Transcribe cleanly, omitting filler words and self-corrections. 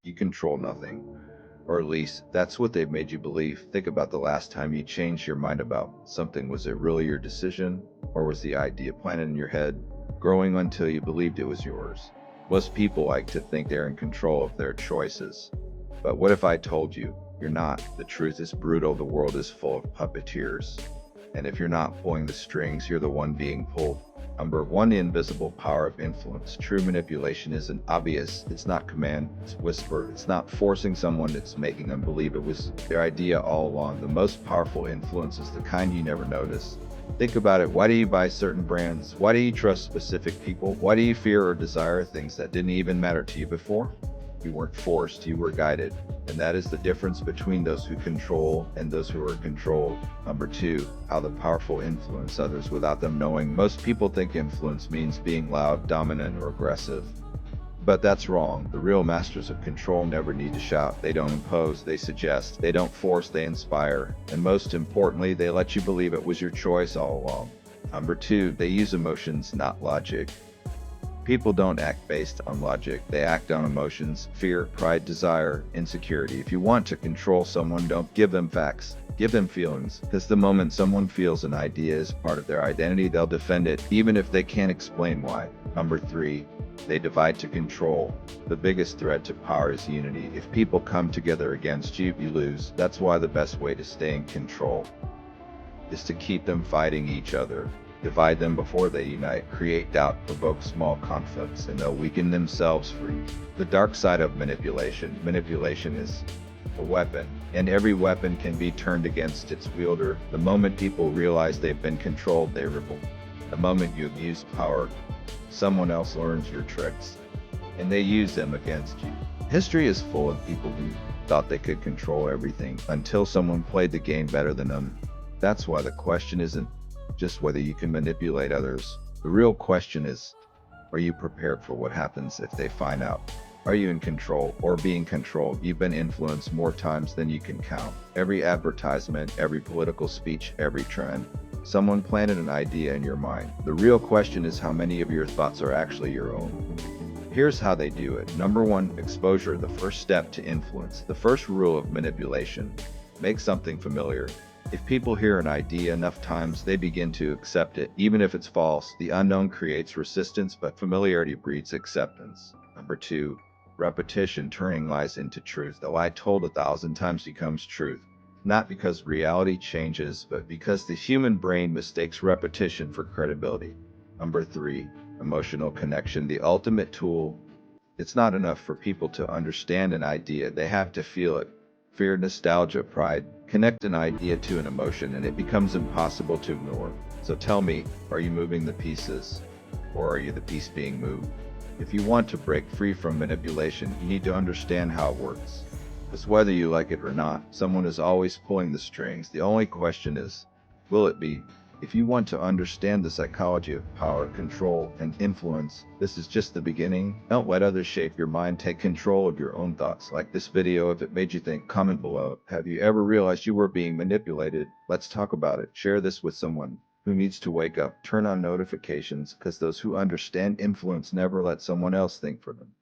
you control nothing. Or at least, that's what they've made you believe. Think about the last time you changed your mind about something. Was it really your decision? Or was the idea planted in your head, growing until you believed it was yours? Most people like to think they're in control of their choices. But what if I told you, you're not? The truth is brutal. The world is full of puppeteers. And if you're not pulling the strings, you're the one being pulled. Number one, the invisible power of influence. True manipulation isn't obvious. It's not command, it's whisper. It's not forcing someone, it's making them believe it was their idea all along. The most powerful influence is the kind you never notice. Think about it. Why do you buy certain brands? Why do you trust specific people? Why do you fear or desire things that didn't even matter to you before? You weren't forced, you were guided. And that is the difference between those who control and those who are controlled. Number two, how the powerful influence others without them knowing. Most people think influence means being loud, dominant, or aggressive. But that's wrong. The real masters of control never need to shout. They don't impose, they suggest. They don't force, they inspire. And most importantly, they let you believe it was your choice all along. Number two, they use emotions, not logic. People don't act based on logic, they act on emotions, fear, pride, desire, insecurity. If you want to control someone, don't give them facts, give them feelings. Because the moment someone feels an idea is part of their identity, they'll defend it, even if they can't explain why. Number three, they divide to control. The biggest threat to power is unity. If people come together against you, you lose. That's why the best way to stay in control is to keep them fighting each other. Divide them before they unite, create doubt, provoke small conflicts, and they'll weaken themselves for you. The dark side of manipulation. Manipulation is a weapon, and every weapon can be turned against its wielder. The moment people realize they've been controlled, they revolt. The moment you abuse power, someone else learns your tricks, and they use them against you. History is full of people who thought they could control everything until someone played the game better than them. That's why the question isn't just whether you can manipulate others. The real question is, are you prepared for what happens if they find out? Are you in control or being controlled? You've been influenced more times than you can count. Every advertisement, every political speech, every trend. Someone planted an idea in your mind. The real question is how many of your thoughts are actually your own. Here's how they do it. Number one, exposure, the first step to influence. The first rule of manipulation: make something familiar. If people hear an idea enough times, they begin to accept it, even if it's false. The unknown creates resistance, but familiarity breeds acceptance. Number two, repetition, turning lies into truth. The lie told 1,000 times becomes truth. Not because reality changes, but because the human brain mistakes repetition for credibility. Number three, emotional connection, the ultimate tool. It's not enough for people to understand an idea, they have to feel it. Fear, nostalgia, pride. Connect an idea to an emotion and it becomes impossible to ignore. So tell me, are you moving the pieces? Or are you the piece being moved? If you want to break free from manipulation, you need to understand how it works. Because whether you like it or not, someone is always pulling the strings. The only question is, will it be? If you want to understand the psychology of power, control, and influence, this is just the beginning. Don't let others shape your mind. Take control of your own thoughts. Like this video if it made you think. Comment below. Have you ever realized you were being manipulated? Let's talk about it. Share this with someone who needs to wake up. Turn on notifications, because those who understand influence never let someone else think for them.